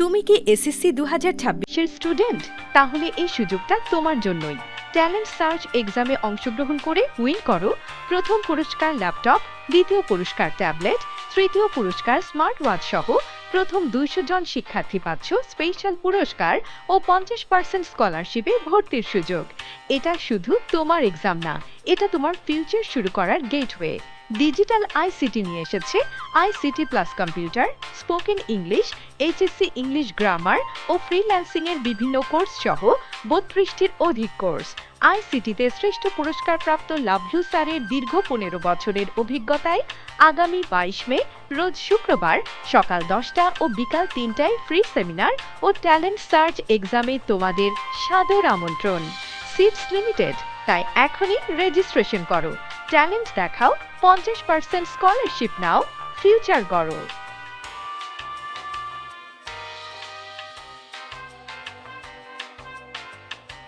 তুমি কি SSC 2026 student? তাহলে এই সুযোগটা তোমার জন্যই। ট্যালেন্ট সার্চ এক্সামে অংশগ্রহণ করে উইন করো প্রথম পুরস্কার ল্যাপটপ, দ্বিতীয় পুরস্কার ট্যাবলেট, তৃতীয় পুরস্কার স্মার্ট ওয়াচ সহ প্রথম 200 জন শিক্ষার্থী পাচ্ছ স্পেশাল পুরস্কার ও 50% স্কলারশিপে ভর্তির সুযোগ। এটা শুধু তোমার এক্সাম না, এটা তোমার ফিউচার শুরু করার গেটওয়ে। ডিজিটাল আইসিটি নিয়ে এসেছে ICT plus computer, spoken English, HSC English grammar ও ফ্রিল্যান্সিং এর বিভিন্ন কোর্স সহ 32টির অধিক কোর্স। আইসিটিতে শ্রেষ্ঠ পুরস্কারপ্রাপ্ত লাভলু স্যারের দীর্ঘ 15 বছরের অভিজ্ঞতায় আগামী 22 মে রোজ শুক্রবার সকাল 10টা ও বিকাল 3টায় ফ্রি সেমিনার ও ট্যালেন্ট সার্চ এক্সামে তোমাদের সাদর আমন্ত্রণ। সিটস লিমিটেড, তাই এখনই রেজিস্ট্রেশন করো, ট্যালেন্ট দেখাও, 50% স্কলারশিপ নাও, ফিউচার গড়ো।